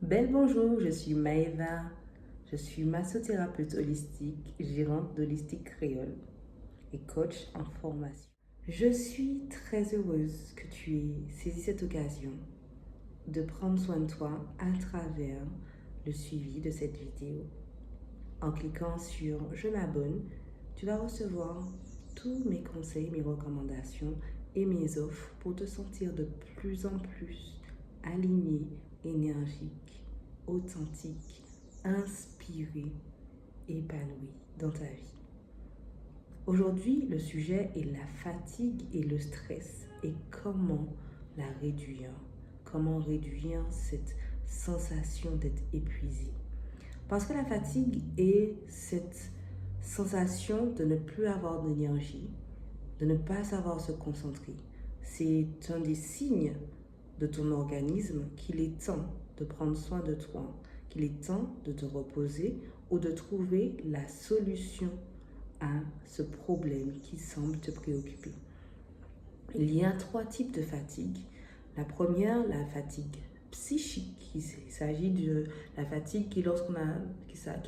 Belle bonjour, je suis Maëva. Je suis massothérapeute holistique, gérante d'Holistique Créole et coach en formation. Je suis très heureuse que tu aies saisi cette occasion de prendre soin de toi à travers le suivi de cette vidéo. En cliquant sur Je m'abonne, tu vas recevoir tous mes conseils, mes recommandations et mes offres pour te sentir de plus en plus aligné, énergique, authentique, inspiré, épanoui dans ta vie. Aujourd'hui, le sujet est la fatigue et le stress et comment la réduire. Comment réduire cette sensation d'être épuisé. Parce que la fatigue est cette sensation de ne plus avoir d'énergie, de ne pas savoir se concentrer. C'est un des signes de ton organisme qu'il est temps de prendre soin de toi, qu'il est temps de te reposer ou de trouver la solution à ce problème qui semble te préoccuper. Il y a 3 types de fatigue. La première, la fatigue psychique. Il s'agit de la fatigue qui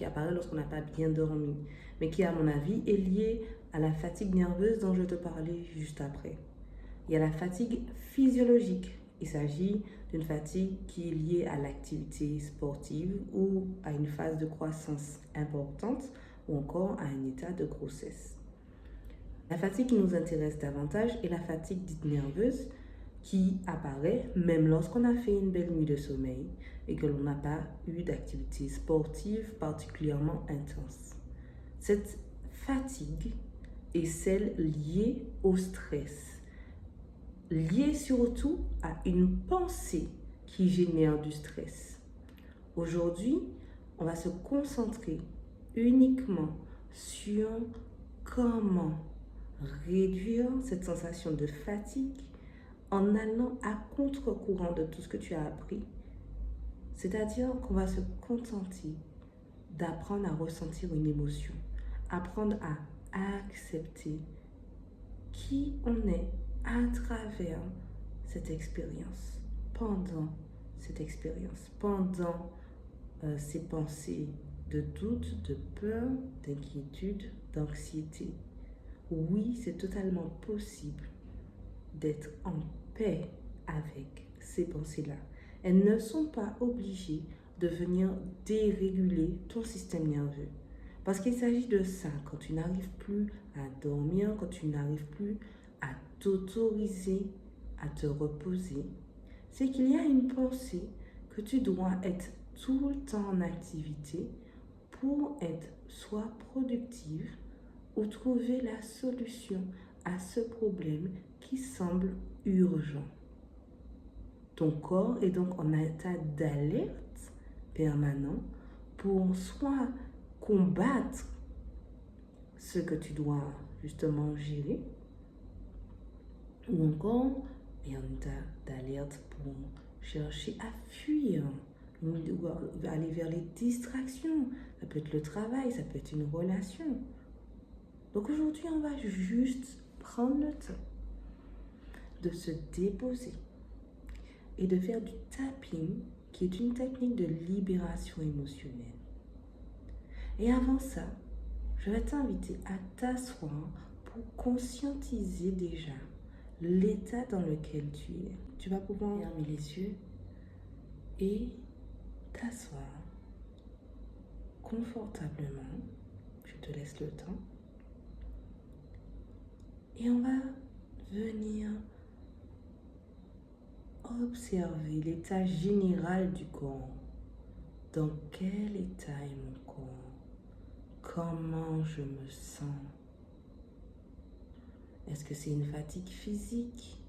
apparaît lorsqu'on n'a pas bien dormi, mais qui, à mon avis, est liée à la fatigue nerveuse dont je te parlais juste après. Il y a la fatigue physiologique. Il s'agit d'une fatigue qui est liée à l'activité sportive ou à une phase de croissance importante ou encore à un état de grossesse. La fatigue qui nous intéresse davantage est la fatigue dite nerveuse qui apparaît même lorsqu'on a fait une belle nuit de sommeil et que l'on n'a pas eu d'activité sportive particulièrement intense. Cette fatigue est celle liée au stress, liée surtout à une pensée qui génère du stress. Aujourd'hui, on va se concentrer uniquement sur comment réduire cette sensation de fatigue en allant à contre-courant de tout ce que tu as appris. C'est-à-dire qu'on va se contenter d'apprendre à ressentir une émotion, apprendre à accepter qui on est à travers cette expérience, pendant cette expérience, pendant ces pensées de doute, de peur, d'inquiétude, d'anxiété. Oui, c'est totalement possible d'être en paix avec ces pensées-là. Elles ne sont pas obligées de venir déréguler ton système nerveux. Parce qu'il s'agit de ça, quand tu n'arrives plus à dormir, quand tu n'arrives plus à t'autoriser à te reposer, c'est qu'il y a une pensée que tu dois être tout le temps en activité pour être soit productive ou trouver la solution à ce problème qui semble urgent. Ton corps est donc en état d'alerte permanent pour soit combattre ce que tu dois justement gérer, ou encore est en état d'alerte pour chercher à fuir, ou aller vers les distractions. Ça peut être le travail, ça peut être une relation. Donc aujourd'hui, on va juste prendre le temps de se déposer et de faire du tapping, qui est une technique de libération émotionnelle. Et avant ça, je vais t'inviter à t'asseoir pour conscientiser déjà l'état dans lequel tu es. Tu vas pouvoir fermer les yeux et t'asseoir confortablement. Je te laisse le temps. Et on va venir observer l'état général du corps. Dans quel état est mon corps? Comment je me sens? Est-ce que c'est une fatigue physique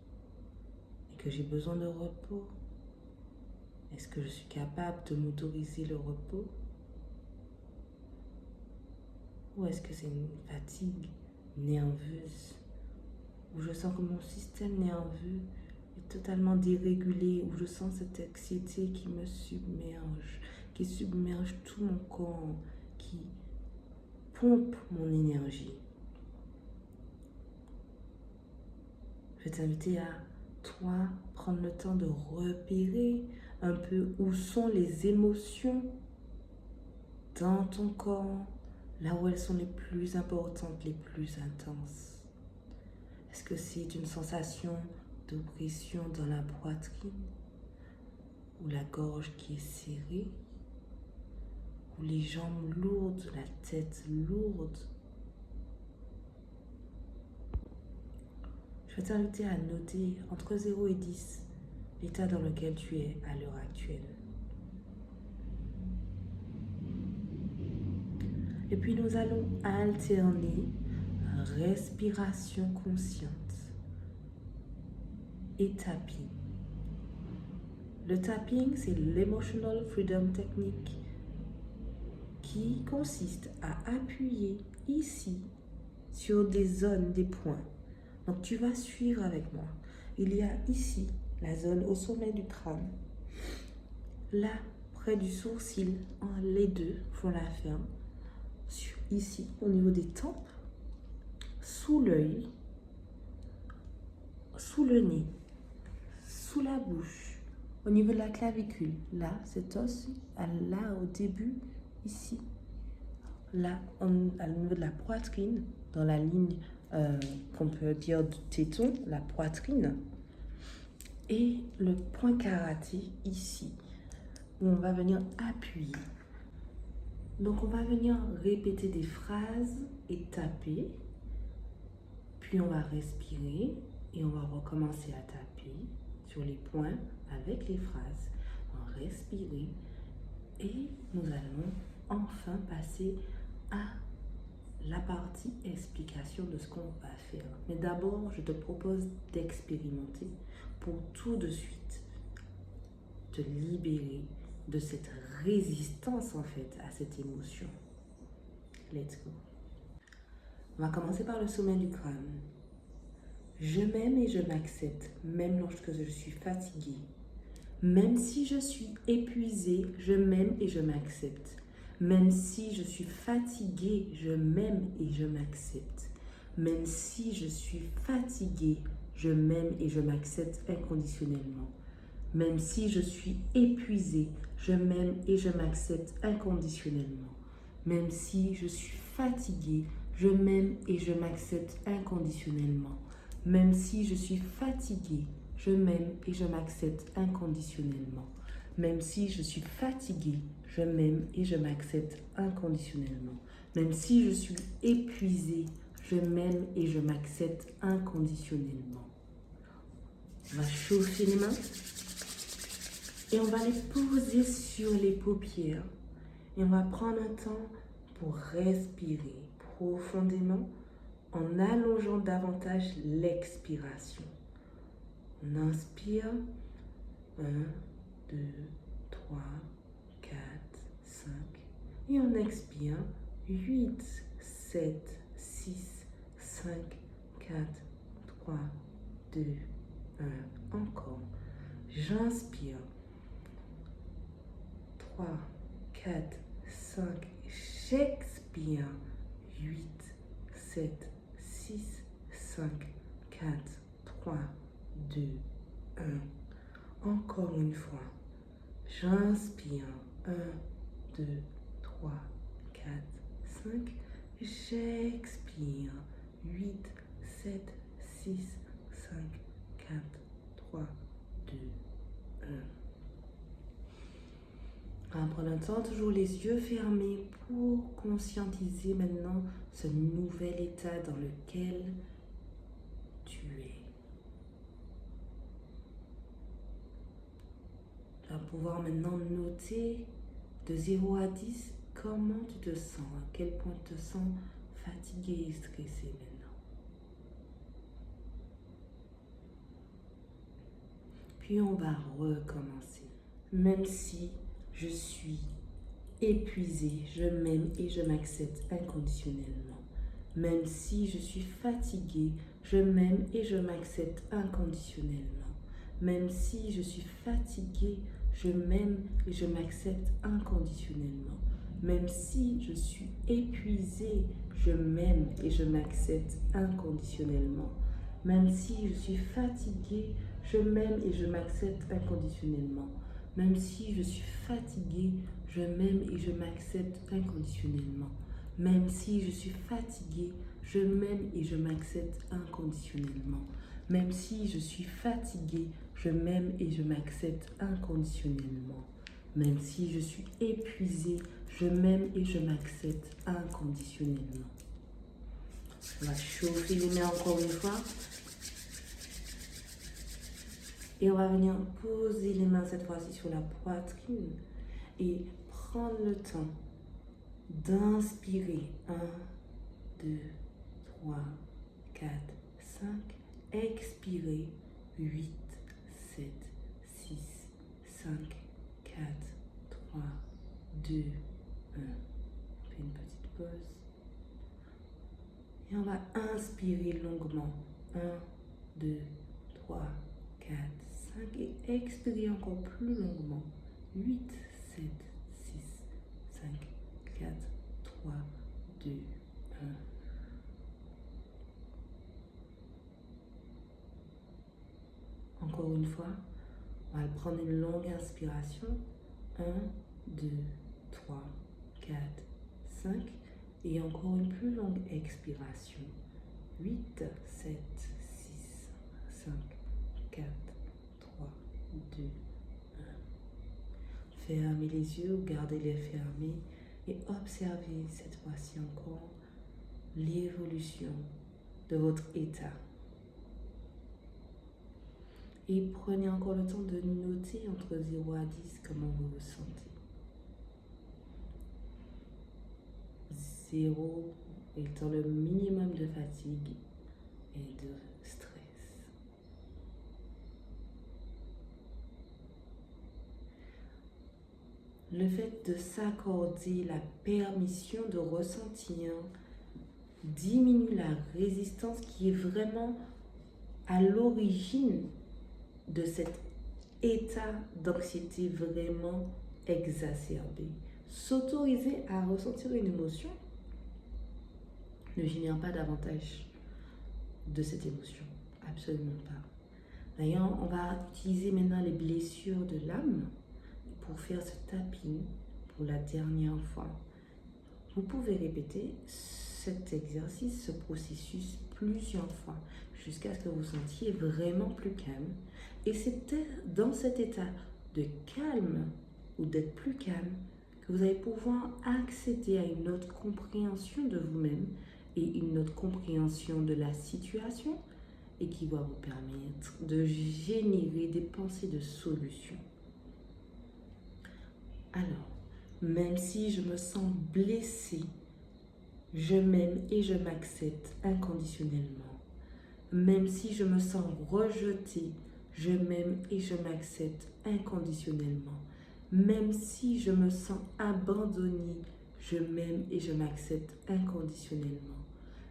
et que j'ai besoin de repos? Est-ce que je suis capable de m'autoriser le repos? Ou est-ce que c'est une fatigue nerveuse où je sens que mon système nerveux est totalement dérégulé, où je sens cette anxiété qui me submerge, qui submerge tout mon corps, qui pompe mon énergie? Je vais t'inviter à, toi, prendre le temps de repérer un peu où sont les émotions dans ton corps, là où elles sont les plus importantes, les plus intenses. Est-ce que c'est une sensation d'oppression dans la poitrine, ou la gorge qui est serrée, ou les jambes lourdes, la tête lourde? Je vais t'inviter à noter entre 0 et 10 l'état dans lequel tu es à l'heure actuelle. Et puis nous allons alterner respiration consciente et tapping. Le tapping, c'est l'Emotional Freedom Technique qui consiste à appuyer ici sur des zones, des points. Donc tu vas suivre avec moi. Il y a ici la zone au sommet du crâne. Là, près du sourcil, les deux font la ferme. Ici, au niveau des tempes, sous l'œil, sous le nez, sous la bouche, au niveau de la clavicule. Là, cet os, là au début, ici. Là, au niveau de la poitrine, dans la ligne qu'on peut dire du téton, la poitrine. Et le point karaté ici, où on va venir appuyer. Donc on va venir répéter des phrases et taper. Puis on va respirer et on va recommencer à taper sur les points avec les phrases. On va respirer et nous allons enfin passer à la partie explication de ce qu'on va faire. Mais d'abord, je te propose d'expérimenter pour tout de suite te libérer de cette résistance en fait à cette émotion. Let's go. On va commencer par le sommet du crâne. Je m'aime et je m'accepte, même lorsque je suis fatiguée. Même si je suis épuisée, je m'aime et je m'accepte. Même si je suis fatiguée, je m'aime et je m'accepte. Même si je suis fatiguée, je m'aime et je m'accepte inconditionnellement. Même si je suis épuisée, je m'aime et je m'accepte inconditionnellement. Même si je suis fatiguée, je m'aime et je m'accepte inconditionnellement. Même si je suis fatiguée, je m'aime et je m'accepte inconditionnellement. Même si je suis fatiguée, je m'aime et je m'accepte inconditionnellement. Même si je suis épuisée, je m'aime et je m'accepte inconditionnellement. On va chauffer les mains et on va les poser sur les paupières. Et on va prendre un temps pour respirer profondément en allongeant davantage l'expiration. On inspire 1, 2, 3, 4, 5 et on expire 8, 7, 6, 5, 4, 3, 2, 1. Encore. J'inspire 3, 4, 5. J'expire 8, 7, 6, 5, 4, 3, 2, 1. Encore une fois. J'inspire 1, 2, 3, 4, 5. J'expire 8, 7, 6, 5, 4, 3, 2, 1. On va prendre un temps, toujours les yeux fermés, pour conscientiser maintenant ce nouvel état dans lequel tu es. Tu vas pouvoir maintenant noter de 0 à 10 comment tu te sens, à quel point tu te sens fatigué et stressé maintenant. Puis on va recommencer. Même si je suis épuisée, je m'aime et je m'accepte inconditionnellement. Même si je suis fatiguée, je m'aime et je m'accepte inconditionnellement. Même si je suis fatiguée, je m'aime et je m'accepte inconditionnellement. Même si je suis épuisée, je m'aime et je m'accepte inconditionnellement. Même si je suis fatiguée, je m'aime et je m'accepte inconditionnellement. Même si je suis fatiguée, je m'aime et je m'accepte inconditionnellement. Même si je suis fatiguée, je m'aime et je m'accepte inconditionnellement. Même si je suis fatiguée, je m'aime et je m'accepte inconditionnellement. Même si je suis épuisée, je m'aime et je m'accepte inconditionnellement. On va chauffer les mains encore une fois. Et on va venir poser les mains cette fois-ci sur la poitrine et prendre le temps d'inspirer. 1, 2, 3, 4, 5. Expirer. 8, 7, 6, 5, 4, 3, 2, 1. On fait une petite pause. Et on va inspirer longuement. 1, 2, 3, 4, 5. Et expirer encore plus longuement. 8, 7, 6, 5, 4, 3, 2, 1. Encore une fois, on va prendre une longue inspiration. 1, 2, 3, 4, 5. Et encore une plus longue expiration. 8, 7, 6, 5, 4, 3, 2, 1. Fermez les yeux, gardez-les fermés et observez cette fois-ci encore l'évolution de votre état. Et prenez encore le temps de noter entre 0 à 10 comment vous vous sentez. 0 étant le minimum de fatigue et de stress. Le fait de s'accorder la permission de ressentir diminue la résistance qui est vraiment à l'origine de cet état d'anxiété vraiment exacerbé. S'autoriser à ressentir une émotion ne génère pas davantage de cette émotion. Absolument pas. D'ailleurs, on va utiliser maintenant les blessures de l'âme pour faire ce tapping pour la dernière fois. Vous pouvez répéter cet exercice, ce processus plusieurs fois jusqu'à ce que vous sentiez vraiment plus calme. Et c'est dans cet état de calme ou d'être plus calme que vous allez pouvoir accéder à une autre compréhension de vous-même et une autre compréhension de la situation et qui va vous permettre de générer des pensées de solution. Alors, même si je me sens blessée, je m'aime et je m'accepte inconditionnellement. Même si je me sens rejetée, je m'aime et je m'accepte inconditionnellement. Même si je me sens abandonnée, je m'aime et je m'accepte inconditionnellement.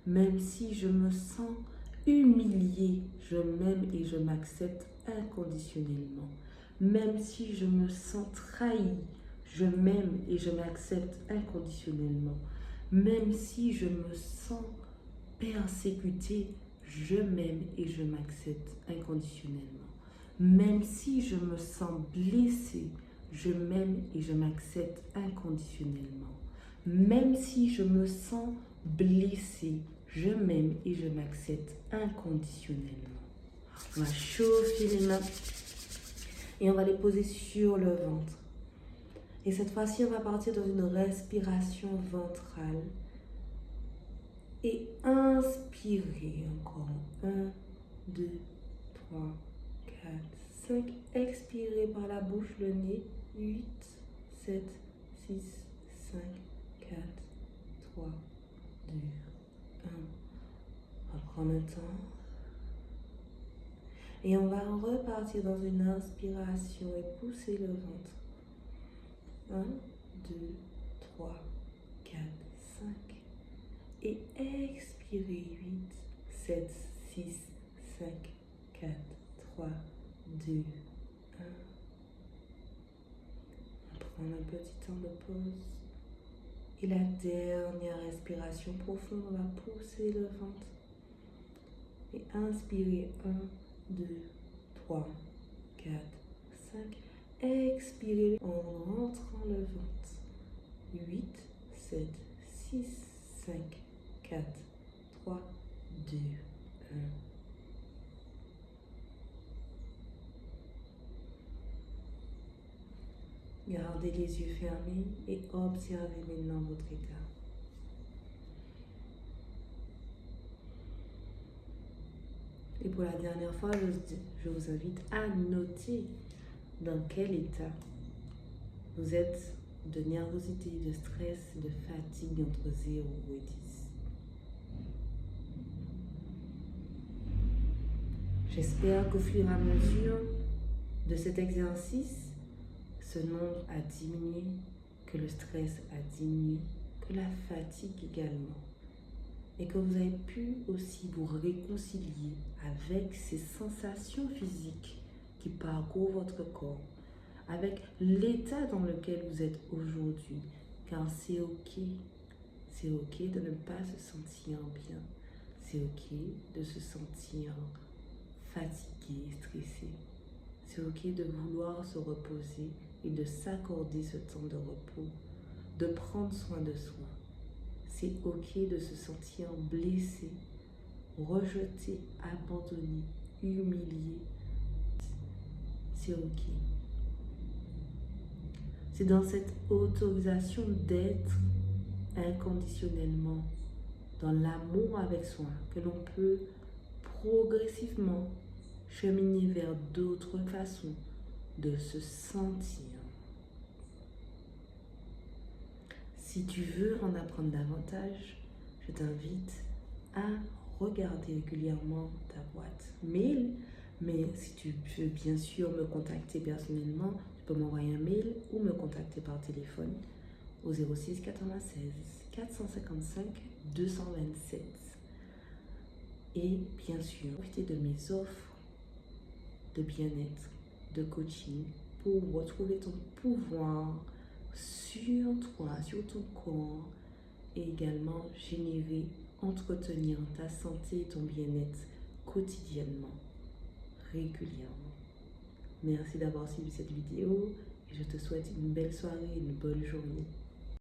Même si je me sens humiliée, je m'aime et je m'accepte inconditionnellement. Même si je me sens trahie, je m'aime et je m'accepte inconditionnellement. Même si je me sens persécutée, je m'aime et je m'accepte inconditionnellement. Même si je me sens blessée, je m'aime et je m'accepte inconditionnellement. Même si je me sens blessée, je m'aime et je m'accepte inconditionnellement. On va chauffer les mains et on va les poser sur le ventre. Et cette fois-ci, on va partir dans une respiration ventrale. Et inspirez encore. 1, 2, 3, 4, 5. Expirez par la bouche, le nez. 8, 7, 6, 5, 4, 3, 2, 1. On va prendre le temps. Et on va repartir dans une inspiration et pousser le ventre. 1, 2, 3, 4, 5. Et expirez. 8, 7, 6, 5, 4, 3, 2, 1. On prend un petit temps de pause. Et la dernière respiration profonde, on va pousser le ventre. Et inspirez. 1, 2, 3, 4, 5. Expirez en rentrant le ventre. 8, 7, 6, 5, 4, 3, 2, 1. Gardez les yeux fermés et observez maintenant votre état. Et pour la dernière fois, je vous invite à noter dans quel état vous êtes de nervosité, de stress, de fatigue entre 0 et 10. J'espère qu'au fur et à mesure de cet exercice, ce nombre a diminué, que le stress a diminué, que la fatigue également. Et que vous avez pu aussi vous réconcilier avec ces sensations physiques qui parcourent votre corps, avec l'état dans lequel vous êtes aujourd'hui, car c'est ok de ne pas se sentir bien, c'est ok de se sentir fatigué, stressé, c'est ok de vouloir se reposer et de s'accorder ce temps de repos, de prendre soin de soi. C'est ok de se sentir blessé, rejeté, abandonné, humilié. C'est ok. C'est dans cette autorisation d'être inconditionnellement, dans l'amour avec soi, que l'on peut progressivement cheminer vers d'autres façons de se sentir. Si tu veux en apprendre davantage, je t'invite à regarder régulièrement ta boîte mail. Mais si tu veux bien sûr me contacter personnellement, tu peux m'envoyer un mail ou me contacter par téléphone au 06 96 455 227. Et bien sûr, profitez de mes offres de bien-être, de coaching pour retrouver ton pouvoir sur toi, sur ton corps et également générer, entretenir ta santé et ton bien-être quotidiennement, régulièrement. Merci d'avoir suivi cette vidéo et je te souhaite une belle soirée et une bonne journée.